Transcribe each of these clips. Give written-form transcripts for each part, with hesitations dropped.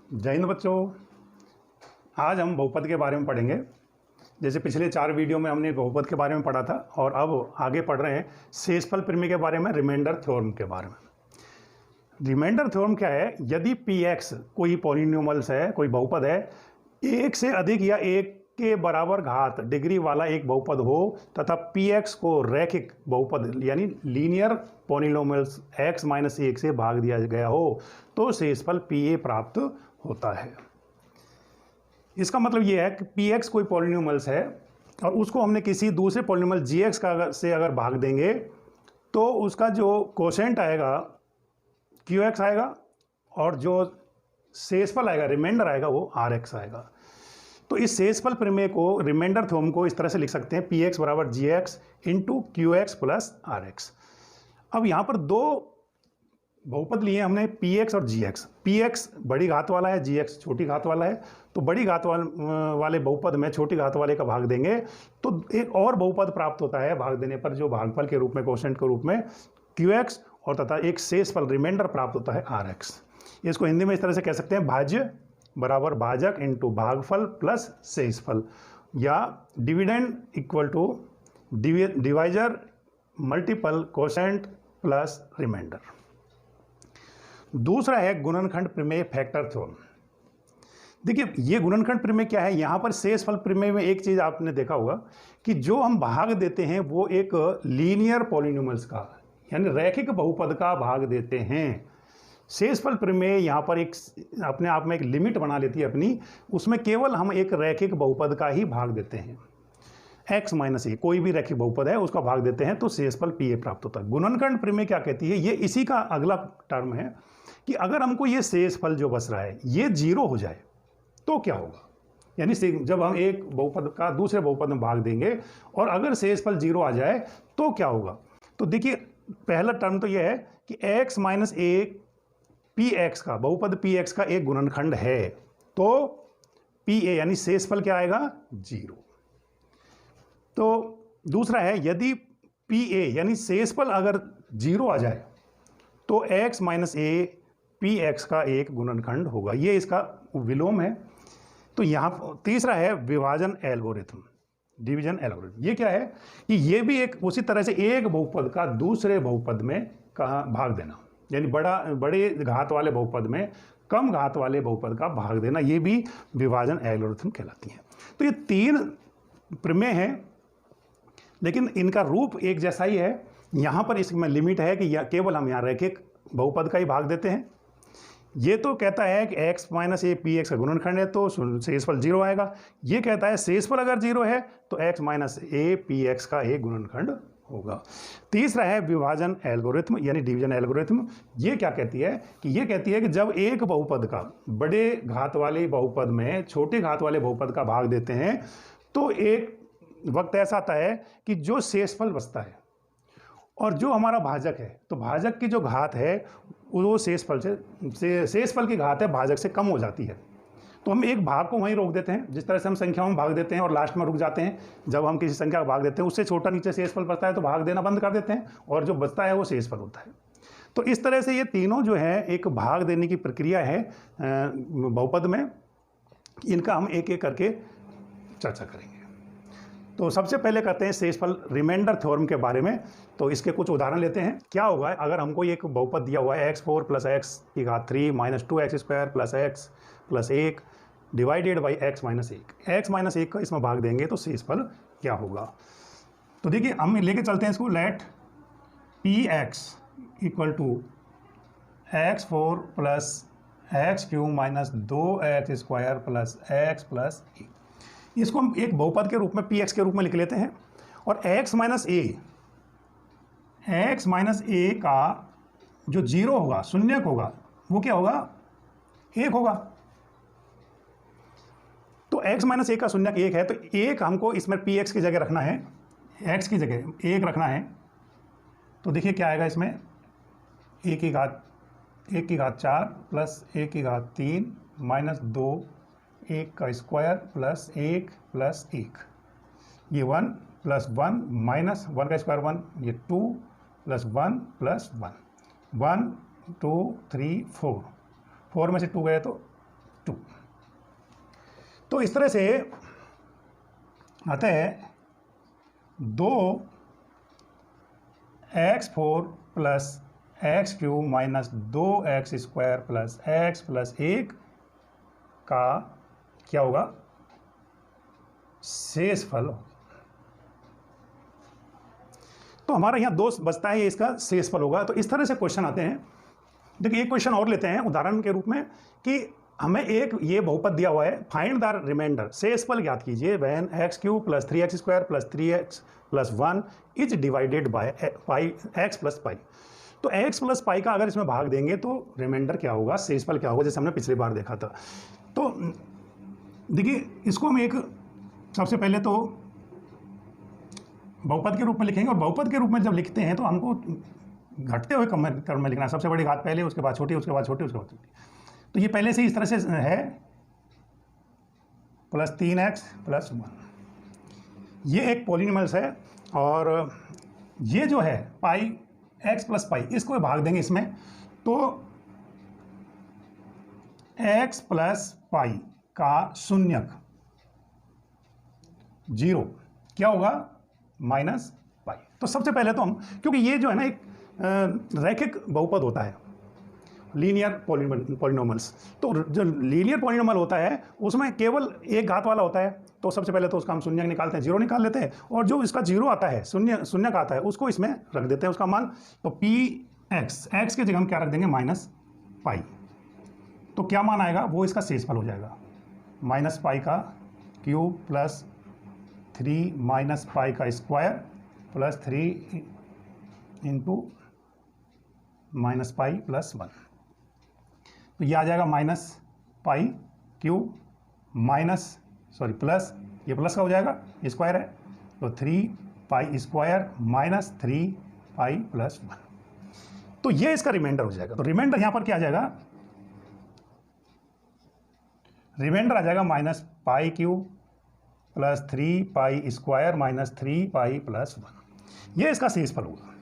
जय हिंद बच्चों। आज हम बहुपद के बारे में पढ़ेंगे। जैसे पिछले 4 वीडियो में हमने बहुपद के बारे में पढ़ा था और अब आगे पढ़ रहे हैं शेषफल प्रमेय के बारे में, रिमाइंडर थ्योरम के बारे में। रिमाइंडर थ्योरम क्या है? यदि px कोई पॉलिनोमियल्स है, कोई बहुपद है, एक से अधिक या एक के बराबर घात डिग्री वाला एक बहुपद हो तथा px को रैखिक बहुपद यानी लीनियर पॉलिनोमियल्स x माइनस 1 से भाग दिया गया हो तो शेषफल pa प्राप्त होता है। इसका मतलब ये है कि px कोई पॉलिनोमियल्स है और उसको हमने किसी दूसरे पॉलिनोमियल gx का से अगर भाग देंगे तो उसका जो कोशेंट आएगा qx आएगा और जो शेषफल आएगा, रिमाइंडर आएगा, वो rx आएगा। तो इस शेषफल प्रमेय को, रिमाइंडर थ्योरम को इस तरह से लिख सकते हैं px बराबर gx into qx plus rx। अब यहाँ पर दो बहुपद लिए हमने px और gx। px बड़ी घात वाला है, gx छोटी घात वाला है। तो बड़ी घात वाले बहुपद में छोटी घात वाले का भाग देंगे तो एक और बहुपद प्राप्त होता है भाग देने पर, जो भागफल के रूप में, कोशेंट के रूप में qx, और तथा एक शेषफल रिमाइंडर प्राप्त होता है rx। इसको हिंदी में इस तरह से कह सकते हैं भाज्य बराबर भाजक इंटू भागफल प्लस शेषफल, या dividend equal to divisor multiple quotient plus reminder. दूसरा है गुणनखंड प्रमेय, फैक्टर थ्योरम। देखिए ये गुणनखंड प्रमेय क्या है? यहाँ पर शेषफल प्रमेय में एक चीज़ आपने देखा होगा कि जो हम भाग देते हैं वो एक लीनियर पॉलिनोमियल्स का यानी रैखिक बहुपद का भाग देते हैं। शेषफल प्रमेय यहाँ पर एक अपने आप में एक लिमिट बना लेती है अपनी, उसमें केवल हम एक रैखिक बहुपद का ही भाग देते हैं। x माइनस ए कोई भी रैखिक बहुपद है उसका भाग देते हैं तो शेषफल pa प्राप्त होता है। गुणनखंड प्रमेय क्या कहती है? ये इसी का अगला टर्म है कि अगर हमको ये शेषफल जो बच रहा है ये 0 हो जाए तो क्या होगा, यानी जब हम एक बहुपद का दूसरे बहुपद में भाग देंगे और अगर शेषफल 0 आ जाए तो क्या होगा। तो देखिए पहला टर्म तो यह है कि x माइनस ए px का, बहुपद px का एक गुणनखंड है तो pa यानी शेषफल क्या आएगा? 0। तो दूसरा है यदि pa यानी शेषफल अगर 0 आ जाए तो x माइनस ए px का एक गुणनखंड होगा। ये इसका विलोम है। तो यहाँ तीसरा है विभाजन एल्गोरिथम, डिवीजन एल्गोरिथम। ये क्या है कि ये भी एक उसी तरह से एक बहुपद का दूसरे बहुपद में भाग देना, यानी बड़े घात वाले बहुपद में कम घात वाले बहुपद का भाग देना, ये भी विभाजन एल्गोरिथम कहलाती है। तो ये 3 प्रमेय हैं लेकिन इनका रूप एक जैसा ही है। यहाँ पर इसमें लिमिट है कि केवल हम यहाँ रैखिक बहुपद का ही भाग देते हैं। ये तो कहता है कि x माइनस ए px का गुणनखंड है तो शेषफल 0 आएगा। ये कहता है शेषफल अगर 0 है तो x माइनस ए px का एक गुणनखंड होगा। तीसरा है विभाजन एल्गोरिथम यानी डिवीजन एल्गोरिथम। ये क्या कहती है कि ये कहती है कि जब एक बहुपद का बड़े घात वाले बहुपद में छोटे घात वाले बहुपद का भाग देते हैं तो एक वक्त ऐसा आता है कि जो शेषफल बचता है और जो हमारा भाजक है, तो भाजक की जो घात है वो शेषफल से शेषफल की घात है भाजक से कम हो जाती है। तो हम एक भाग को वहीं रोक देते हैं, जिस तरह से हम संख्याओं में भाग देते हैं और लास्ट में रुक जाते हैं। जब हम किसी संख्या का भाग देते हैं उससे छोटा नीचे शेषफल बचता है तो भाग देना बंद कर देते हैं और जो बचता है वो शेषफल होता है। तो इस तरह से ये तीनों जो है एक भाग देने की प्रक्रिया है बहुपद में। इनका हम एक एक करके चर्चा करेंगे। तो सबसे पहले करते हैं शेषफल रिमाइंडर थ्योरम के बारे में। तो इसके कुछ उदाहरण लेते हैं। क्या होगा अगर हमको एक बहुपद दिया हुआ है x4 प्लस एक्स की घात 3 minus 2x square plus x plus 1 divided by x minus 1। x minus 1 का इसमें भाग देंगे तो शेषफल क्या होगा। तो देखिए हम लेके चलते हैं इसको, let px equal to x4 plus x³ minus 2x square plus x plus 1। इसको हम एक बहुपद के रूप में px के रूप में लिख लेते हैं और x माइनस ए का जो 0 होगा, शून्यक होगा, वो क्या होगा? 1 होगा। तो x माइनस ए का शून्यक 1 है तो 1 हमको इसमें px की जगह रखना है, x की जगह 1 रखना है। तो देखिए क्या आएगा इसमें, 1 की घात 4 प्लस 1 की घात 3 माइनस 2 1 का स्क्वायर प्लस 1 प्लस 1, ये 1 प्लस 1 माइनस 1 का स्क्वायर 1, ये 2 प्लस 1 प्लस 1, 1 2 3 4, 4 में से 2 गए तो 2। तो इस तरह से आता है 2x4 plus x³ minus 2x² plus x plus 1 का क्या होगा, शेषफल। तो हमारा यहाँ 2 बचता है, ये इसका शेषफल होगा। तो इस तरह से क्वेश्चन आते हैं। देखिए एक क्वेश्चन और लेते हैं उदाहरण के रूप में कि हमें एक ये बहुपद दिया हुआ है, फाइंड द रिमाइंडर, शेषफल ज्ञात कीजिए when x³ plus 3x² plus 3x plus 1 is divided by x plus pi. तो x प्लस पाई का अगर इसमें भाग देंगे तो रिमाइंडर क्या होगा, शेषफल क्या होगा, जैसे हमने पिछली बार देखा था। तो देखिए इसको हम एक सबसे पहले तो बहुपद के रूप में लिखेंगे, और बहुपद के रूप में जब लिखते हैं तो हमको घटते हुए क्रम में लिखना है। सबसे बड़ी घात पहले, उसके बाद छोटी, उसके बाद छोटी, उसके बाद छोटी। तो ये पहले से इस तरह से है प्लस 3x प्लस 1। ये एक पॉलिनोमियल्स है, और ये जो है पाई x प्लस पाई, इसको भाग देंगे इसमें तो x प्लस पाई का शून्यक 0 क्या होगा, माइनस पाई। तो सबसे पहले तो हम, क्योंकि ये जो है ना एक रैखिक बहुपद होता है, लीनियर पॉलिनोमियल्स, तो जो लीनियर पॉलिनोमियल होता है उसमें केवल एक घात वाला होता है। तो सबसे पहले तो उसका हम शून्यक निकालते हैं, 0 निकाल लेते हैं, और जो इसका 0 आता है, शून्यक आता है, उसको इसमें रख देते हैं उसका मान। तो x के जगह हम क्या रख देंगे, माइनस पाई। तो क्या मान आएगा, वो इसका शेषफल हो जाएगा, माइनस पाई का क्यूब प्लस 3 माइनस पाई का square plus 3 into minus pi plus 1। तो ये आ जाएगा माइनस पाई क्यूब प्लस, ये प्लस का हो जाएगा, स्क्वायर है, तो 3 pi square minus 3 pi plus 1। तो ये इसका रिमाइंडर हो जाएगा। तो रिमाइंडर यहाँ पर क्या आ जाएगा, रिमाइंडर आ जाएगा minus pi cube plus 3 pi square minus 3 pi plus 1। ये इसका शेषफल होगा।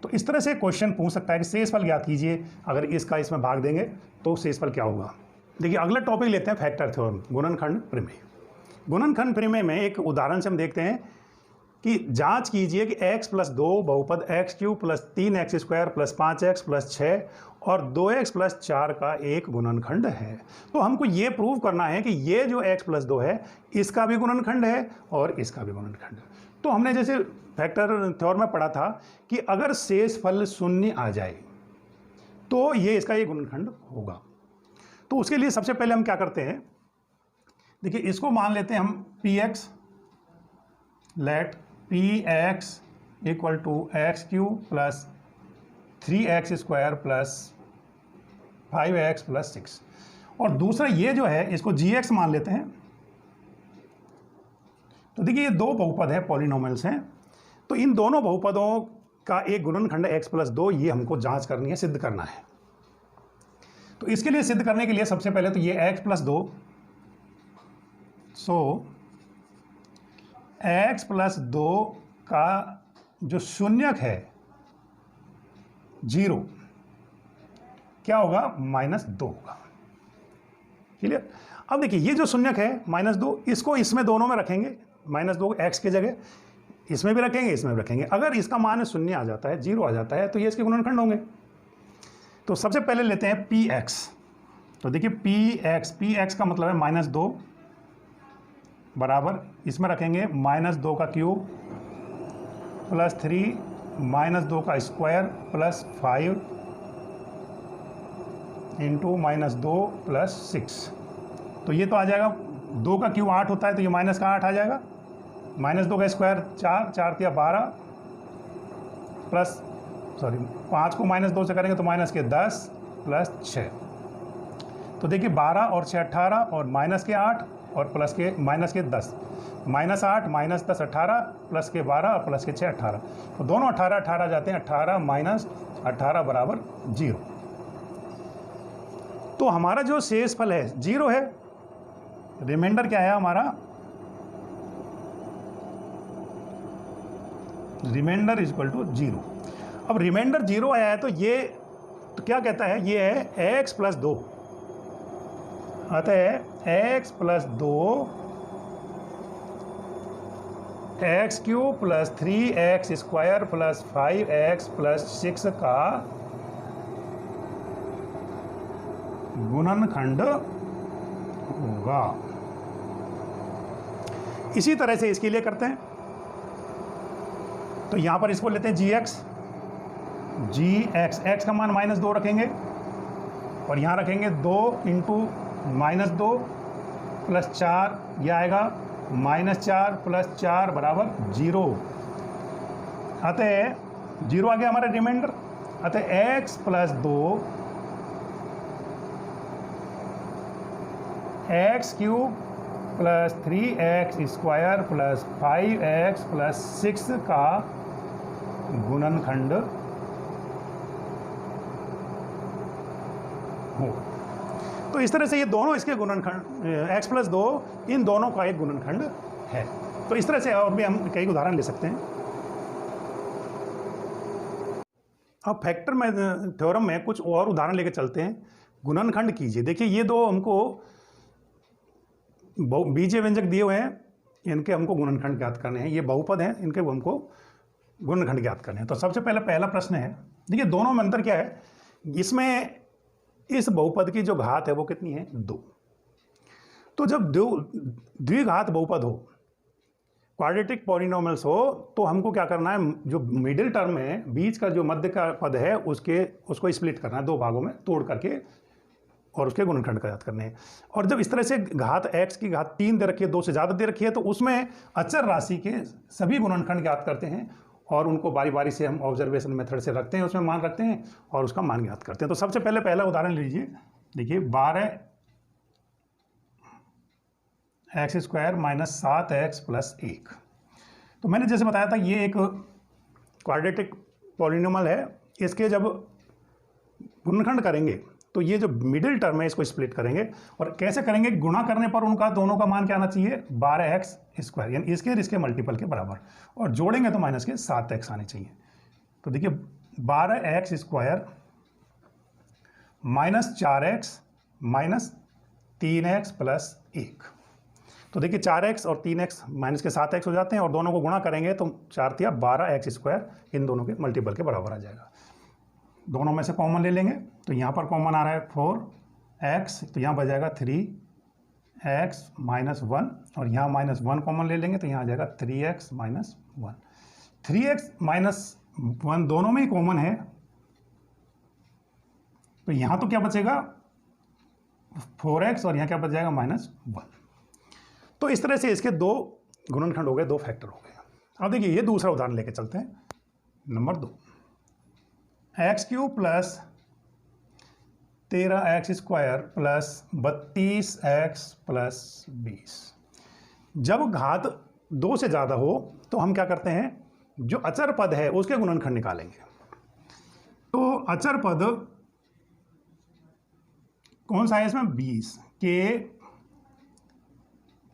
तो इस तरह से क्वेश्चन पूछ सकता है कि शेषफल ज्ञात कीजिए, अगर इसका इसमें भाग देंगे तो शेषफल क्या होगा। देखिए अगला टॉपिक लेते हैं फैक्टर थ्योरम, गुणनखंड प्रमेय। गुणनखंड प्रमेय में एक उदाहरण से हम देखते हैं कि जांच कीजिए कि x प्लस 2 बहुपद x³ plus 3x² plus 5x plus 6 और 2x प्लस 4 का एक गुणनखंड है। तो हमको ये प्रूव करना है कि ये जो x प्लस 2 है इसका भी गुणनखंड है और इसका भी गुणनखंड है। तो हमने जैसे फैक्टर थ्योरम में पढ़ा था कि अगर शेषफल शून्य आ जाए तो ये इसका ये गुणनखंड होगा। तो उसके लिए सबसे पहले हम क्या करते हैं, देखिए इसको मान लेते हैं हम px, let px equal to x³ plus 3x² plus 5x plus 6, और दूसरा ये जो है इसको gx मान लेते हैं। तो देखिए ये दो बहुपद हैं, पॉलिनोमियल्स हैं, तो इन दोनों बहुपदों का एक गुणनखंड x प्लस 2, ये हमको जांच करनी है, सिद्ध करना है। तो इसके लिए सिद्ध करने के लिए सबसे पहले तो ये x प्लस 2, सो x प्लस 2 का जो शून्यक है 0 क्या होगा, -2 होगा। क्लियर। अब देखिए ये जो शून्यक है -2, इसको इसमें दोनों में रखेंगे, -2 x के जगह इसमें भी रखेंगे, इसमें भी रखेंगे। अगर इसका मान 0 आ जाता है, 0 आ जाता है, तो ये इसके गुणनखंड होंगे। तो सबसे पहले लेते हैं px। तो देखिए px का मतलब है -2 बराबर, इसमें रखेंगे -2 का क्यूब प्लस 3 -2 का स्क्वायर प्लस 5 इंटू -2 प्लस 6। तो ये तो आ जाएगा, 2 का क्यूब 8 होता है, तो ये माइनस का 8 आ जाएगा, -2 का स्क्वायर 4, 4 या 12 प्लस 5 को -2 से करेंगे तो माइनस के 10 प्लस 6। तो देखिए 12 और 6 18, और माइनस के 8 और प्लस के माइनस के 10, -8 -10 18 प्लस के 12 और प्लस के 6 18। तो दोनों 18 18 जाते हैं, 18 माइनस 18 बराबर 0। तो हमारा जो शेषफल है 0 है। रिमाइंडर क्या है हमारा, रिमाइंडर इज इक्वल टू 0। अब रिमाइंडर 0 आया है तो ये तो क्या कहता है, ये है x प्लस 2, अतः x plus 2 x cube plus 3x square plus 5x plus 6 का गुणनखंड होगा। इसी तरह से इसके लिए करते हैं, तो यहां पर इसको लेते हैं जी एक्स, एक्स का मान -2 रखेंगे और यहां रखेंगे 2 इंटू -2 प्लस 4, यह आएगा -4 प्लस 4 बराबर 0। अतः 0 आ गया हमारा रिमाइंडर। अतः x plus 2 x cube plus 3x square plus 5x plus 6 का गुणनखंड हो। तो इस तरह से ये दोनों इसके गुणनखंड x प्लस 2 इन दोनों का एक गुणनखंड है। तो इस तरह से और भी हम कई उदाहरण ले सकते हैं। अब फैक्टर में थ्योरम में कुछ और उदाहरण लेके चलते हैं। गुणनखंड कीजिए। देखिए ये दो हमको बीजीय व्यंजक दिए हुए हैं, इनके हमको गुणनखंड ज्ञात करने हैं। ये बहुपद हैं, इनके हमको गुणनखंड ज्ञात करने हैं। तो सबसे पहला प्रश्न है, देखिए दोनों में अंतर क्या है। इसमें इस बहुपद की जो घात है वो कितनी है, 2। तो जब द्विघात बहुपद हो, क्वाड्रेटिक पॉलिनोमियल्स हो, तो हमको क्या करना है, जो मिडिल टर्म है, बीच का जो मध्य का पद है उसको स्प्लिट करना है, 2 भागों में तोड़ करके और उसके गुणनखंड ज्ञात करने हैं। और जब इस तरह से घात x की घात 3 दे रखी है, 2 से ज़्यादा दे रखी है, तो उसमें अचर राशि के सभी गुणनखंड ज्ञात करते हैं और उनको बारी बारी से हम ऑब्जर्वेशन मेथड से रखते हैं, उसमें मान रखते हैं और उसका मान ज्ञात करते हैं। तो सबसे पहला उदाहरण लीजिए। देखिए 12x square minus 7x plus 1। तो मैंने जैसे बताया था ये एक क्वाड्रेटिक पॉलिनोमियल है। इसके जब गुणनखंड करेंगे तो ये जो मिडिल टर्म है इसको स्प्लिट करेंगे। और कैसे करेंगे, गुणा करने पर उनका दोनों का मान क्या आना चाहिए, 12x स्क्वायर, यानी इसके और इसके मल्टीपल के बराबर, और जोड़ेंगे तो माइनस के 7x आने चाहिए। तो देखिए 12x square minus 4x minus 3x plus 1। तो देखिए 4x और 3x माइनस के 7x हो जाते हैं और दोनों को गुणा करेंगे तो 4 तिया 12x स्क्वायर इन दोनों के मल्टीपल के बराबर आ जाएगा। दोनों में से कॉमन ले लेंगे तो यहाँ पर कॉमन आ रहा है 4x, तो यहाँ बच जाएगा 3x माइनस 1, और यहाँ माइनस 1 कॉमन ले लेंगे तो यहाँ आ जाएगा 3x माइनस 1। 3x माइनस 1 दोनों में ही कॉमन है, तो यहाँ तो क्या बचेगा 4x और यहाँ क्या बच जाएगा -1। तो इस तरह से इसके 2 गुणनखंड हो गए, 2 फैक्टर हो गए। अब देखिए ये दूसरा उदाहरण लेके चलते हैं। Number 2, x cube plus 13x square plus 32x plus 20। जब घात 2 से ज़्यादा हो तो हम क्या करते हैं, जो अचर पद है उसके गुणनखंड निकालेंगे। तो अचर पद कौन सा है इसमें, 20 के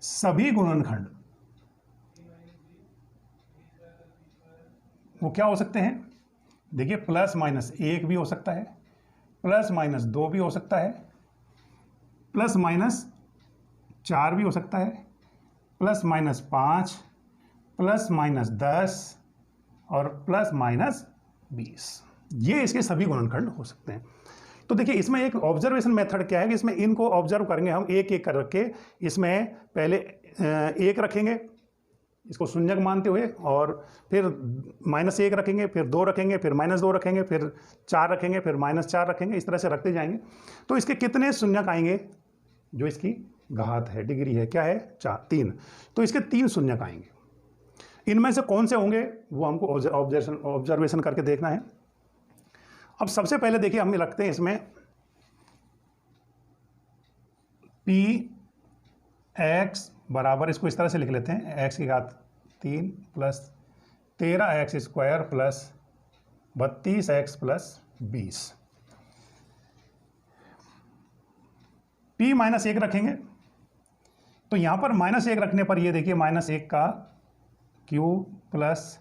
सभी गुणनखंड वो क्या हो सकते हैं, देखिए ±1 भी हो सकता है, ±2 भी हो सकता है, ±4 भी हो सकता है, ±5, ±10 और ±20। ये इसके सभी गुणनखंड हो सकते हैं। तो देखिए इसमें एक ऑब्जर्वेशन मेथड क्या है कि इसमें इनको ऑब्जर्व करेंगे हम एक एक कर रख के। इसमें पहले 1 रखेंगे इसको शून्यक मानते हुए, और फिर -1 रखेंगे, फिर 2 रखेंगे, फिर -2 रखेंगे, फिर 4 रखेंगे, फिर -4 रखेंगे, इस तरह से रखते जाएंगे। तो इसके कितने शून्यक आएंगे, जो इसकी घात है, डिग्री है, क्या है 3, तो इसके 3 शून्यक आएंगे। इनमें से कौन से होंगे वो हमको ऑब्जर्वेशन करके देखना है। अब सबसे पहले देखिए हम रखते हैं इसमें Px बराबर, इसको इस तरह से लिख लेते हैं, x की घात 3 plus 13x square plus 32x plus 20। P -1 रखेंगे तो यहाँ पर -1 रखने पर ये देखिए -1 का क्यूब प्लस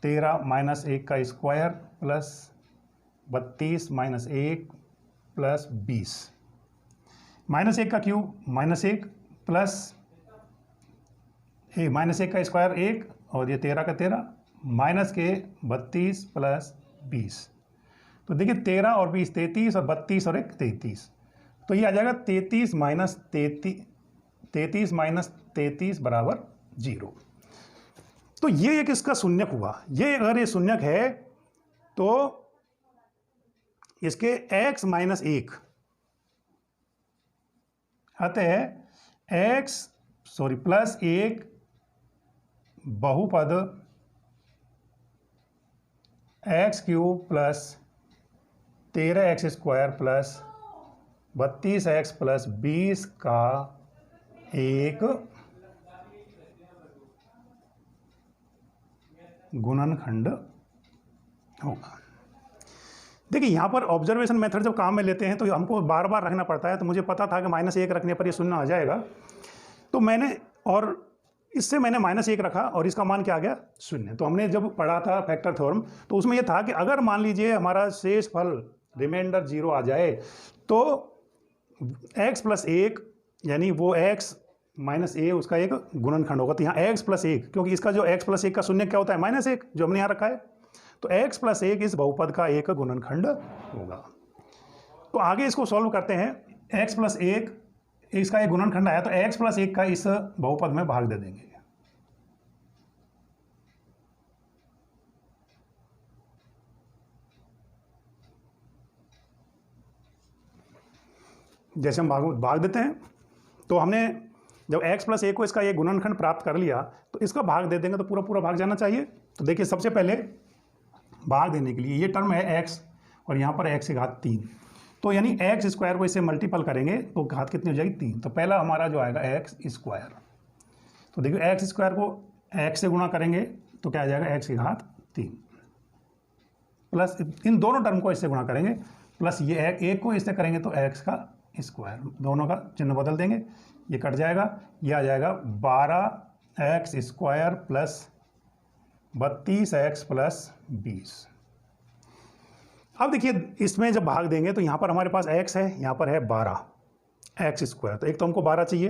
13 -1 का स्क्वायर प्लस 32 -1 प्लस 20। -1 का क्यूब -1 प्लस -1 का स्क्वायर 1 और ये 13 का 13 माइनस के 32 प्लस 20। तो देखिए 13 और 20 33 और 32 और 1 33। तो ये आ जाएगा 33 माइनस 33 बराबर 0। तो ये एक इसका शून्यक हुआ। ये अगर ये शून्यक है तो इसके x माइनस 1 अतः प्लस 1 बहुपद x cube plus 13x square plus 32x plus 20 का एक गुणनखंड होगा। देखिए यहाँ पर ऑब्जर्वेशन मेथड जब काम में लेते हैं तो हमको बार बार रखना पड़ता है। तो मुझे पता था कि -1 रखने पर ये शून्य आ जाएगा, तो मैंने इससे मैंने -1 रखा और इसका मान क्या आ गया? शून्य। तो हमने जब पढ़ा था फैक्टर थ्योरम तो उसमें यह था कि अगर मान लीजिए हमारा शेष फल रिमाइंडर 0 आ जाए तो x प्लस 1 यानी वो x माइनस a उसका एक गुणनखंड होगा। तो यहाँ x प्लस 1, क्योंकि इसका जो x प्लस 1 का शून्य क्या होता है? -1 जो हमने यहाँ रखा है। तो x प्लस 1 इस बहुपद का एक गुणनखंड होगा। तो आगे इसको सॉल्व करते हैं। x प्लस 1 इसका एक गुणनखंड आया तो x प्लस 1 का इस बहुपद में भाग दे देंगे। जैसे हम भाग देते हैं तो हमने जब x प्लस 1 को इसका एक गुणनखंड प्राप्त कर लिया तो इसका भाग दे देंगे तो पूरा पूरा भाग जाना चाहिए। तो देखिए सबसे पहले भाग देने के लिए ये टर्म है x और यहाँ पर x की घात 3, तो यानी x स्क्वायर को इससे मल्टीपल करेंगे तो घात कितनी हो जाएगी? 3। तो पहला हमारा जो आएगा x स्क्वायर। तो देखिए x स्क्वायर को x से गुणा करेंगे तो क्या आ जाएगा? x की घात 3 प्लस इन दोनों टर्म को इससे गुणा करेंगे प्लस ये एक को इससे करेंगे तो x का स्क्वायर, दोनों का चिन्ह बदल देंगे, ये कट जाएगा, ये आ जाएगा 12x square plus 32x plus 20। अब देखिए इसमें जब भाग देंगे तो यहाँ पर हमारे पास x है, यहाँ पर है 12x स्क्वायर। तो एक तो हमको 12 चाहिए,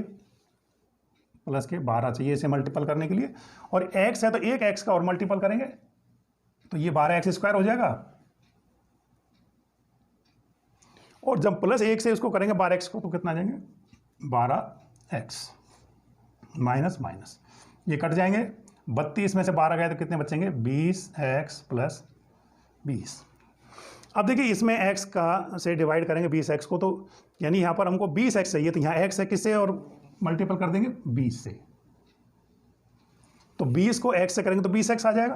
प्लस के 12 चाहिए इसे मल्टीपल करने के लिए, और x है तो एक x का और मल्टीपल करेंगे तो ये 12x स्क्वायर हो जाएगा। और जब प्लस 1 से इसको करेंगे 12x को तो कितना आ जाएंगे? 12x माइनस माइनस ये कट जाएंगे, 32 में से 12 गए तो कितने बचेंगे? 20x plus 20। अब देखिए इसमें x का से डिवाइड करेंगे 20x को, तो यानी यहाँ पर हमको 20x चाहिए, तो यहाँ x है किससे और मल्टीपल कर देंगे 20 से। तो 20 को x से करेंगे तो 20x आ जाएगा,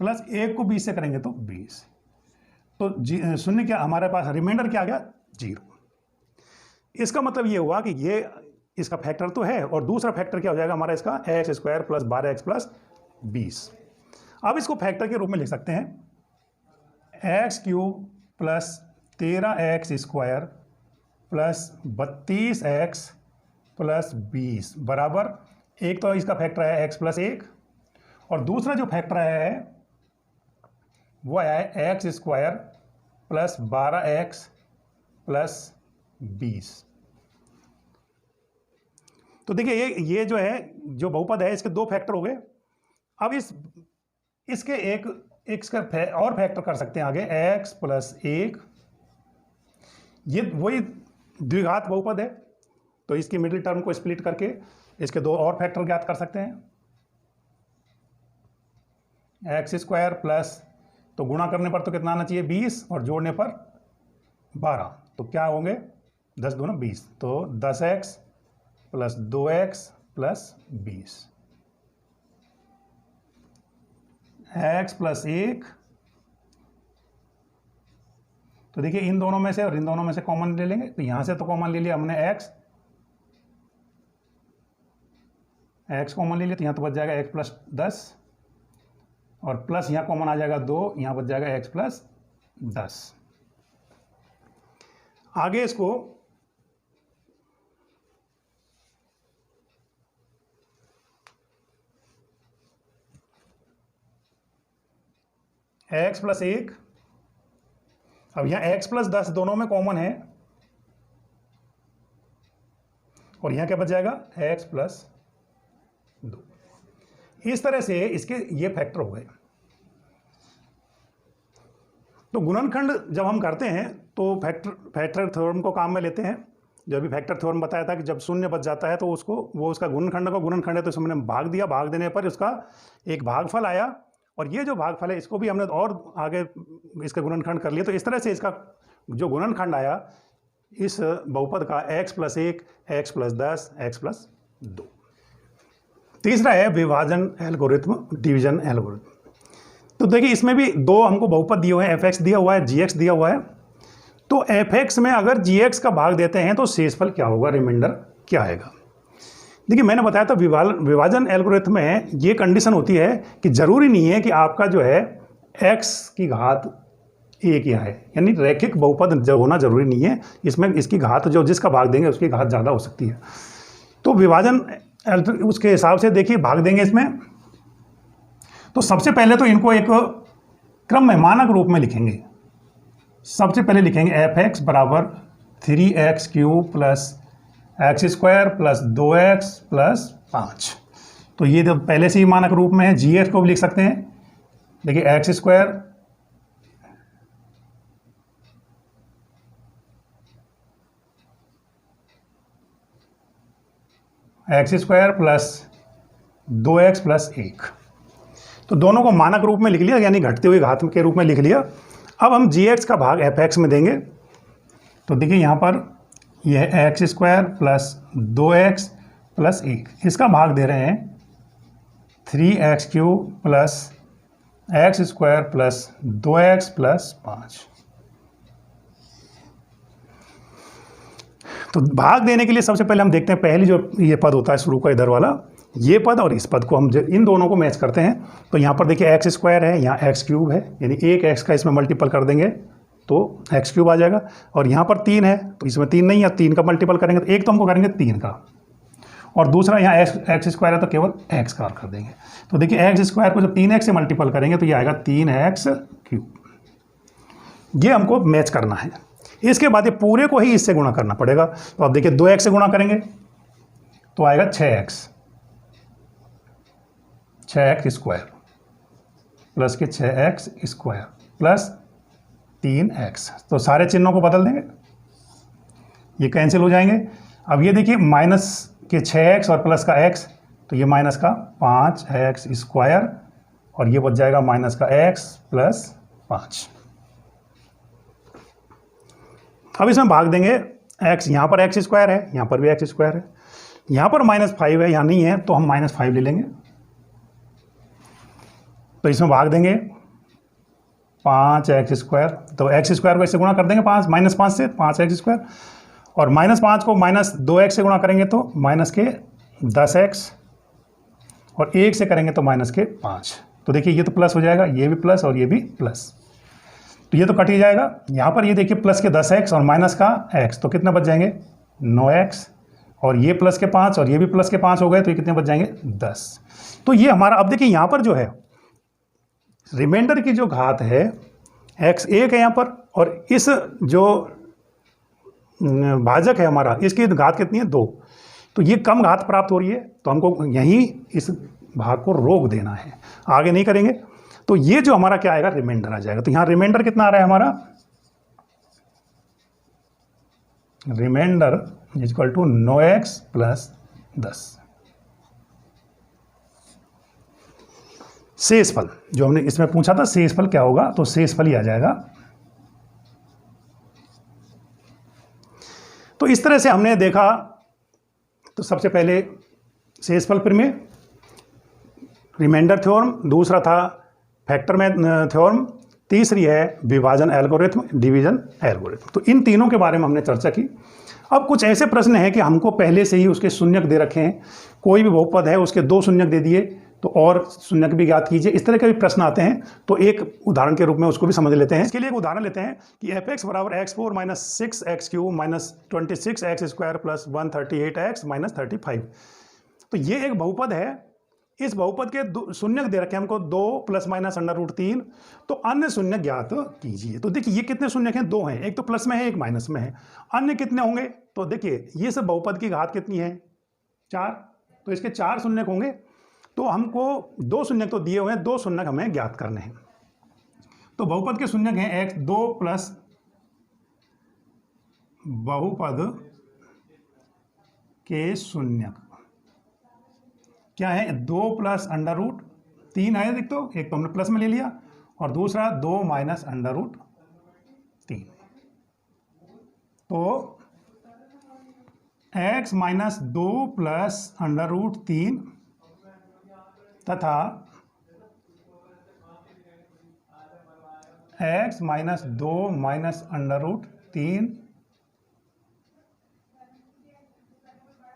प्लस 1 को 20 से करेंगे तो 20। तो शून्य क्या हमारे पास रिमाइंडर क्या आ गया? 0। इसका मतलब ये हुआ कि ये इसका फैक्टर तो है, और दूसरा फैक्टर क्या हो जाएगा हमारा इसका? x square plus 12x plus 20। अब इसको फैक्टर के रूप में लिख सकते हैं x cube plus 13x square plus 32x plus 20 बराबर, एक तो इसका फैक्टर है x प्लस 1 और दूसरा जो फैक्टर है वो है x square plus 12x plus 20। तो देखिए ये जो है जो बहुपद है इसके दो फैक्टर हो गए। अब इसके एक इसका और फैक्टर कर सकते हैं आगे, x प्लस 1, ये वही द्विघात बहुपद है तो इसकी मिडिल टर्म को स्प्लिट करके इसके दो और फैक्टर ज्ञात कर सकते हैं। x स्क्वायर प्लस, तो गुणा करने पर तो कितना आना चाहिए? 20 और जोड़ने पर 12, तो क्या होंगे? 10 दूना 20, तो 10x plus 2x plus 20, x plus 1। तो देखिए इन दोनों में से और इन दोनों में से कॉमन ले लेंगे, तो यहां से तो कॉमन ले लिया हमने x कॉमन ले लिया, तो यहां तो बच जाएगा x प्लस 10 और प्लस यहाँ कॉमन आ जाएगा 2, यहाँ बच जाएगा x प्लस 10। आगे इसको x प्लस 1, अब यहाँ x प्लस 10 दोनों में कॉमन है और यहाँ क्या बच जाएगा x प्लस 2। इस तरह से इसके ये फैक्टर हो गए। तो गुणनखंड जब हम करते हैं तो फैक्टर थ्योरम को काम में लेते हैं। जो अभी फैक्टर थ्योरम बताया था कि जब शून्य बच जाता है तो उसका गुणनखंड है, तो इसमें हमने भाग दिया, भाग देने पर उसका एक भागफल आया, और ये जो भागफल है इसको भी हमने और आगे इसका गुणनखंड कर लिया। तो इस तरह से इसका जो गुणनखंड आया इस बहुपद का x plus 1, x plus 10, x plus 2। तीसरा है विभाजन एल्गोरिथ्म, डिवीजन एल्गोरिथ्म। तो देखिए इसमें भी दो हमको बहुपद दिए हुए हैं, fx दिया हुआ है, gx दिया हुआ है। तो fx में अगर gx का भाग देते हैं तो शेषफल क्या होगा, रिमाइंडर क्या आएगा। देखिए मैंने बताया था विभाजन एल्गोरिथ्म में ये कंडीशन होती है कि जरूरी नहीं है कि आपका जो है x की घात एक ही है, यानी रैखिक बहुपद जो होना जरूरी नहीं है। इसमें इसकी घात जो जिसका भाग देंगे उसकी घात ज़्यादा हो सकती है। तो विभाजन उसके हिसाब से देखिए भाग देंगे इसमें। तो सबसे पहले तो इनको एक क्रम में मानक रूप में लिखेंगे। सबसे पहले लिखेंगे fx बराबर 3x cube plus x square plus 2x plus 5। तो ये तो पहले से ही मानक रूप में है। gx को भी लिख सकते हैं। देखिए x square plus 2x plus 1। तो दोनों को मानक रूप में लिख लिया, यानी घटते हुए घात के रूप में लिख लिया। अब हम gx का भाग fx में देंगे। तो देखिए यहाँ पर यह x square plus 2x plus 1, इसका भाग दे रहे हैं 3x cube plus x square plus 2x plus 5। तो भाग देने के लिए सबसे पहले हम देखते हैं पहले जो ये पद होता है शुरू का इधर वाला, ये पद और इस पद को हम इन दोनों को मैच करते हैं। तो यहाँ पर देखिए एक्स स्क्वायर है, यहाँ एक्स क्यूब है, यानी एक एक्स का इसमें मल्टीपल कर देंगे तो एक्स क्यूब आ जाएगा। और यहाँ पर 3 है तो इसमें 3 नहीं है, 3 का मल्टीपल करेंगे तो एक तो हमको करेंगे 3 का, और दूसरा यहाँ एक्स स्क्वायर है तो केवल एक्स का कर देंगे। तो देखिए एक्स स्क्वायर को जब 3x से मल्टीपल करेंगे तो ये आएगा 3x क्यूब। ये हमको मैच करना है। इसके बाद ये पूरे को ही इससे गुणा करना पड़ेगा। तो अब देखिए 2x से गुणा करेंगे तो आएगा 6x स्क्वायर प्लस के 6x स्क्वायर प्लस 3x। तो सारे चिन्हों को बदल देंगे, ये कैंसिल हो जाएंगे। अब ये देखिए माइनस के 6x और प्लस का x, तो ये माइनस का 5x स्क्वायर और ये बच जाएगा माइनस का x प्लस 5। अब इसमें भाग देंगे x, यहाँ पर x स्क्वायर है, यहाँ पर भी x स्क्वायर है, यहाँ पर -5 है, यहाँ नहीं है तो हम -5 ले लेंगे। तो इसमें भाग देंगे 5x स्क्वायर, तो x स्क्वायर को इससे गुणा कर देंगे -5 से 5x स्क्वायर, और -5 को -2x से गुणा करेंगे तो माइनस के 10x, और 1 से करेंगे तो माइनस के 5। तो देखिए ये तो प्लस हो जाएगा, ये भी प्लस और ये भी प्लस, तो ये तो कट ही जाएगा। यहाँ पर ये देखिए प्लस के 10x और माइनस का x, तो कितने बच जाएंगे 9x, और ये प्लस के 5 और ये भी प्लस के 5 हो गए तो ये कितने बच जाएंगे 10। तो ये हमारा, अब देखिए यहाँ पर जो है रिमाइंडर की जो घात है x 1 है यहाँ पर, और इस जो भाजक है हमारा इसकी घात कितनी है 2। तो ये कम घात प्राप्त हो रही है, तो हमको यहीं इस भाग को रोक देना है, आगे नहीं करेंगे। तो ये जो हमारा क्या आएगा रिमाइंडर आ जाएगा। तो यहाँ रिमाइंडर कितना आ रहा है हमारा, reminder equal to 9x plus 10। शेषफल जो हमने इसमें पूछा था, शेषफल क्या होगा, तो शेषफल ही आ जाएगा। तो इस तरह से हमने देखा। तो सबसे पहले शेषफल प्रमेय, रिमाइंडर थ्योरम, दूसरा था फैक्टर में थ्योरम, तीसरी है विभाजन एल्गोरिथम, डिवीजन एल्गोरिथम। तो इन तीनों के बारे में हमने चर्चा की। अब कुछ ऐसे प्रश्न हैं कि हमको पहले से ही उसके शून्यक दे रखे हैं, कोई भी बहुपद है उसके 2 शून्यक दे दिए तो और शून्यक भी ज्ञात कीजिए, इस तरह के भी प्रश्न आते हैं। तो एक उदाहरण के रूप में उसको भी समझ लेते हैं। इसके लिए एक उदाहरण लेते हैं कि fx बराबर x4 minus 6x cube minus 26x square plus 138x minus 35। तो ये एक बहुपद है इस बहुपद के शून्य दे रखे हमको 2 ± √3, तो अन्य शून्य ज्ञात कीजिए। तो देखिए ये कितने शून्य हैं, 2 हैं, एक तो प्लस में है एक माइनस में है। अन्य कितने होंगे, तो देखिए ये सब बहुपद की घात कितनी है, 4, तो इसके 4 शून्य होंगे। तो हमको 2 शून्य तो दिए हुए हैं, 2 शून्य हमें ज्ञात करने हैं। तो बहुपद के शून्य हैं x2 प्लस बहुपद के शून्य क्या है, 2 + √3 है, देख तो एक तो हमने प्लस में ले लिया और दूसरा 2 - √3। तो x - 2 + √3 तथा x - 2 - √3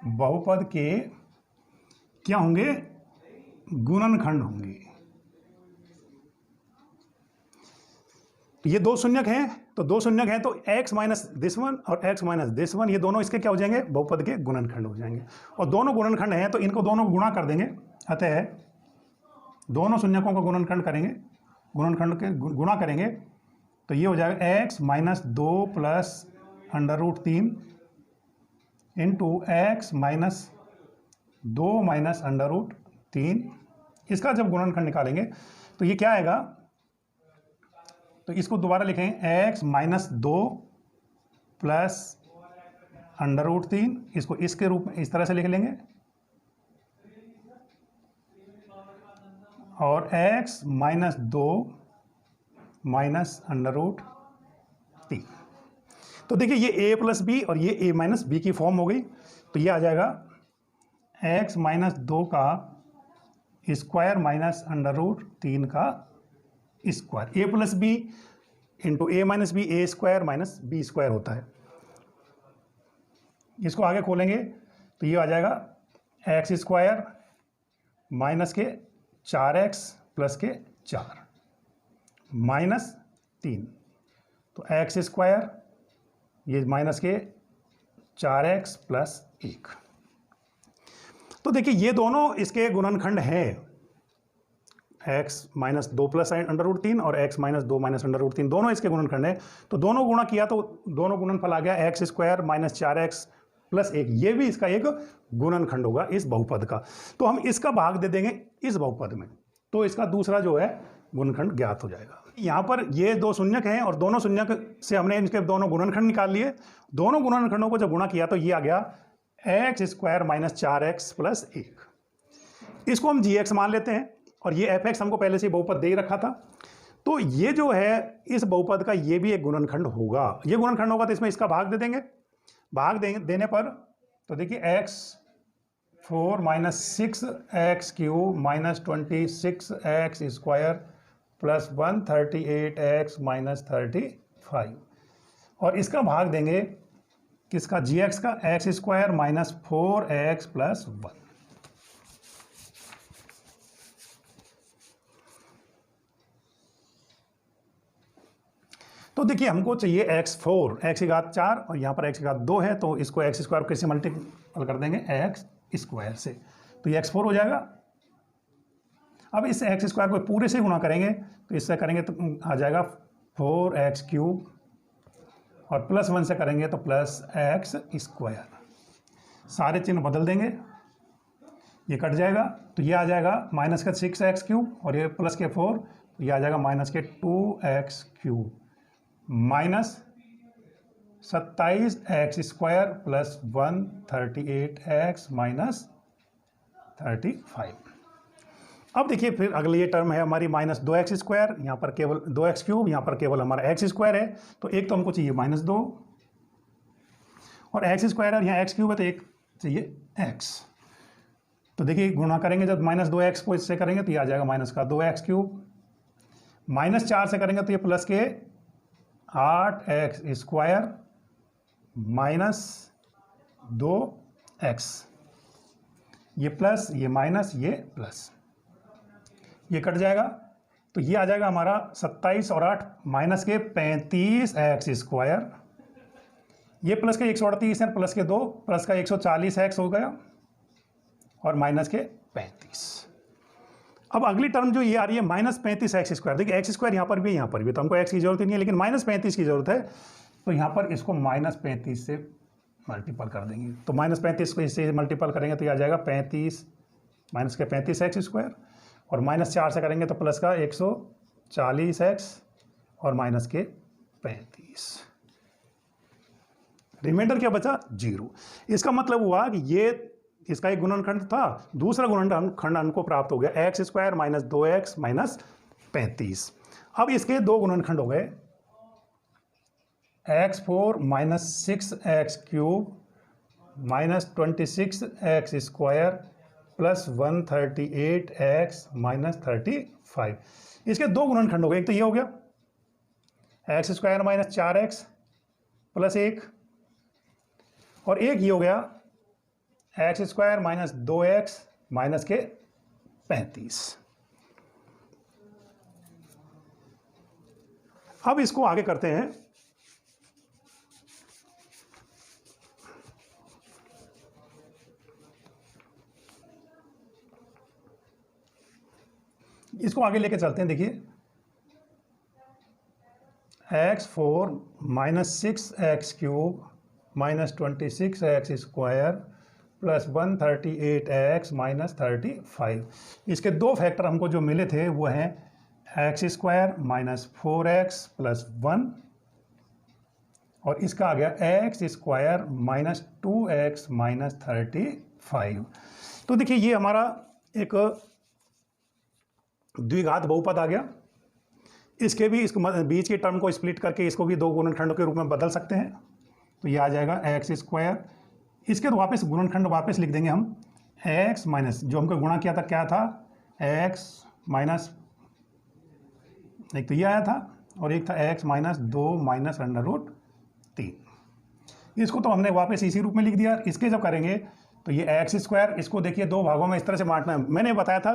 बहुपद के क्या होंगे, गुणनखंड होंगे। ये 2 शून्यक हैं, तो 2 शून्यक हैं तो x - this one और x - this one ये दोनों इसके क्या हो जाएंगे, बहुपद के गुणनखंड हो जाएंगे। और दोनों गुणनखंड हैं तो इनको दोनों गुणा कर देंगे, अतः दोनों शून्यकों का गुणनखंड करेंगे, गुणनखंड के गुणा करेंगे तो ये हो जाएगा x - 2 + √3 इंटू x - 2 - √3। इसका जब गुणनखंड निकालेंगे तो ये क्या आएगा, तो इसको दोबारा लिखेंगे x - 2 + √3, इसको इसके रूप में इस तरह से लिख लेंगे, और x - 2 - √3। तो देखिए ये a + b और ये a - b की फॉर्म हो गई। तो ये आ जाएगा x - 2 का स्क्वायर माइनस √3 का square, a + b into a - b, a square minus b square होता है। इसको आगे खोलेंगे तो ये आ जाएगा x स्क्वायर माइनस के 4x प्लस के 4 -3, तो x स्क्वायर ये माइनस के 4x + 1। तो देखिए ये दोनों इसके गुणनखंड हैं, x - 2 + √3 और x - 2 - √3 दोनों इसके गुणनखंड हैं। तो दोनों गुणा किया तो दोनों गुणनफल आ गया x स्क्वायर माइनस 4x + 1, ये भी इसका एक गुणनखंड होगा इस बहुपद का। तो हम इसका भाग दे देंगे इस बहुपद में, तो इसका दूसरा जो है गुणनखंड ज्ञात हो जाएगा। यहाँ पर ये 2 शून्यक हैं और दोनों शून्यक से हमने इनके दोनों गुणनखंड निकाल लिए। दोनों गुणनखंडों को जब गुणा किया तो ये आ गया x स्क्वायर माइनस 4x + 1। इसको हम gx मान लेते हैं और ये fx हमको पहले से बहुपद दे ही रखा था। तो ये जो है इस बहुपद का ये भी एक गुणनखंड होगा। ये गुणनखंड होगा तो इसमें इसका भाग दे देंगे। भाग देने पर तो देखिए x4 - 6x³ - 26x square plus 138x - 35, और इसका भाग देंगे किसका, gx का, x स्क्वायर माइनस 4x + 1। तो देखिए हमको चाहिए x4, x की घात 4 और यहाँ पर x की घात 2 है, तो इसको x स्क्वायर कैसे मल्टीपल कर देंगे, x स्क्वायर से, तो ये x4 हो जाएगा। अब इस x स्क्वायर को पूरे से गुणा करेंगे तो इससे करेंगे तो आ जाएगा 4x³ और +1 से करेंगे तो +x स्क्वायर। सारे चिन्ह बदल देंगे, ये कट जाएगा तो ये आ जाएगा माइनस के 6x³ और ये प्लस के 4, तो ये आ जाएगा माइनस के 2x³ minus 27x square plus 138x - 35। अब देखिए फिर अगली ये टर्म है हमारी माइनस 2x स्क्वायर, यहाँ पर केवल 2x³, यहाँ पर केवल हमारा x स्क्वायर है, तो एक तो हमको चाहिए -2 और x स्क्वायर है, यहाँ x³ है तो एक चाहिए x। तो देखिए गुणा करेंगे जब -2x को इससे करेंगे तो ये आ जाएगा माइनस का 2x³, -4 से करेंगे तो ये प्लस के 8x स्क्वायर माइनस 2x, ये प्लस ये माइनस ये प्लस, ये कट जाएगा तो ये आ जाएगा हमारा 27 और 8 माइनस के 35x स्क्वायर, ये प्लस के 138 है, प्लस के 2 प्लस का 140x हो गया और माइनस के 35। अब अगली टर्म जो ये आ रही है -35x²। देखिए एक्स स्क्वायर यहाँ पर भी, तो हमको x की जरूरत नहीं है, लेकिन -35 की जरूरत है, तो यहाँ पर इसको -35 से मल्टीपल कर देंगे। तो -35 को इससे मल्टीपल करेंगे तो ये आ जाएगा 35 माइनस के 35x², और -4 से करेंगे तो प्लस का 140x और माइनस के 35। रिमाइंडर क्या बचा? 0। इसका मतलब हुआ कि ये इसका एक गुणनखंड था, दूसरा गुणनखंड हमको प्राप्त हो गया x² माइनस 2x माइनस 35। अब इसके दो गुणनखंड हो गए, x4 minus 6x³ minus 26x² plus 138x minus 35। इसके दो गुणनखंड हो गए, एक तो ये हो गया x² माइनस 4x प्लस 1, और एक ये हो गया x² माइनस 2x माइनस के 35। अब इसको आगे करते हैं। इसको आगे लेके चलते हैं। देखिए x4 minus 6x³ minus 26x² plus 138x minus 35। इसके दो फैक्टर हमको जो मिले थे वो हैं x² माइनस 4x प्लस 1, और इसका आ गया x² माइनस 2x माइनस 35। तो देखिए ये हमारा एक द्विघात बहुपद आ गया। इसके भी इस बीच के टर्म को स्प्लिट करके इसको भी दो गुणनखंडों के रूप में बदल सकते हैं। तो ये आ जाएगा x²। इसके तो वापस गुणनखंड वापस लिख देंगे हम, x माइनस जो हमको गुणा किया था क्या था, x माइनस, एक तो ये आया था और एक था x माइनस 2 माइनस √3। इसको तो हमने वापस इसी रूप में लिख दिया। इसके जब करेंगे तो ये x², इसको देखिए दो भागों में इस तरह से बांटना है। मैंने बताया था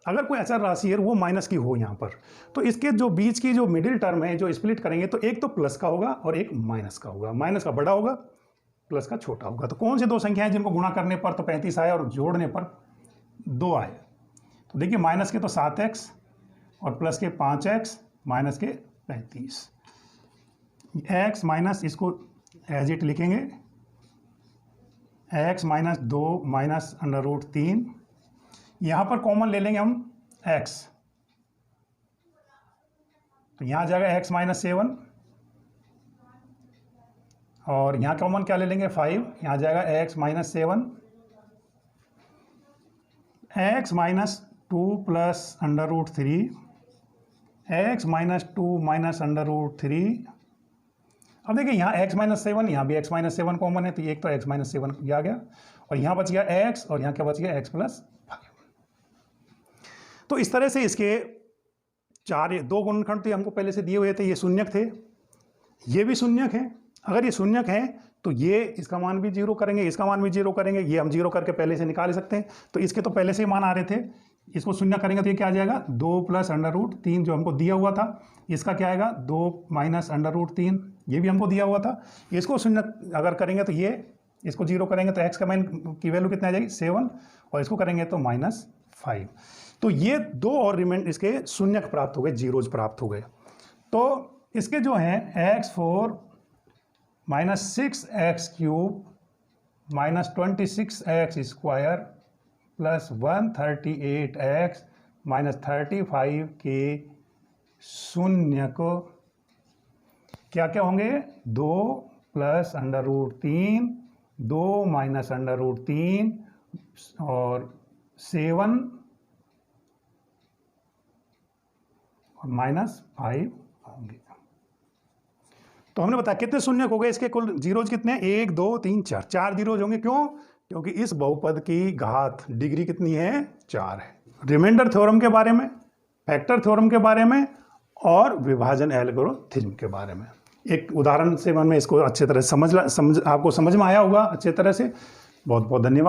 अगर कोई अचर राशि है वो माइनस की हो यहाँ पर, तो इसके जो बीच की जो मिडिल टर्म है जो स्प्लिट करेंगे तो एक तो प्लस का होगा और एक माइनस का होगा। माइनस का बड़ा होगा, प्लस का छोटा होगा। तो कौन सी दो संख्याएं जिनको गुणा करने पर तो 35 आए और जोड़ने पर 2 आए? तो देखिए माइनस के तो 7x और प्लस के 5x माइनस के 35। x माइनस, इसको एज इट लिखेंगे, x माइनस 2 माइनस √3। यहाँ पर कॉमन ले लेंगे हम x, तो यहाँ आ जाएगा x माइनस 7, और यहाँ कॉमन क्या ले लेंगे 5, यहाँ आ जाएगा x minus 7, x minus 2 plus √3, x minus 2 minus √3। अब देखिए यहाँ x माइनस 7, यहाँ भी x माइनस 7 कॉमन है, तो एक तो x माइनस 7 आ गया, और यहाँ बच गया x, और यहाँ क्या बच गया x प्लस 5। तो इस तरह से इसके दो गुणनखंड थे हमको पहले से दिए हुए थे, ये शून्यक थे, ये भी शून्यक हैं। अगर ये शून्यक है तो ये इसका मान भी 0 करेंगे, इसका मान भी 0 करेंगे, ये हम 0 करके पहले से निकाल सकते हैं। तो इसके तो पहले से ही मान आ रहे थे, इसको शून्य करेंगे तो ये क्या आ जाएगा 2 प्लस √3 जो हमको दिया हुआ था, इसका क्या आएगा 2 माइनस √3, ये भी हमको दिया हुआ था। इसको शून्य अगर करेंगे तो ये, इसको 0 करेंगे तो x का मान की वैल्यू कितना आ जाएगी 7, और इसको करेंगे तो -5। तो ये दो और रिमेंड इसके शून्यक प्राप्त हो गए, जीरोज प्राप्त हो गए। तो इसके जो हैं x4 minus 6x³ minus 26x² plus 138x minus 35 के शून्यक क्या क्या होंगे, 2 प्लस √3, 2 माइनस √3 और 7 और -5 होंगे। तो हमने बताया कितने शून्यक हो गए इसके, कुल जीरोज कितने, 1 2 3 4, 4 जीरोज होंगे। क्यों? क्योंकि इस बहुपद की घात डिग्री कितनी है, 4 है। रिमाइंडर थ्योरम के बारे में, फैक्टर थ्योरम के बारे में, और विभाजन एल्गोरिथ्म के बारे में एक उदाहरण से मैं इसको अच्छे तरह आपको समझ में आया होगा अच्छे तरह से। बहुत बहुत धन्यवाद।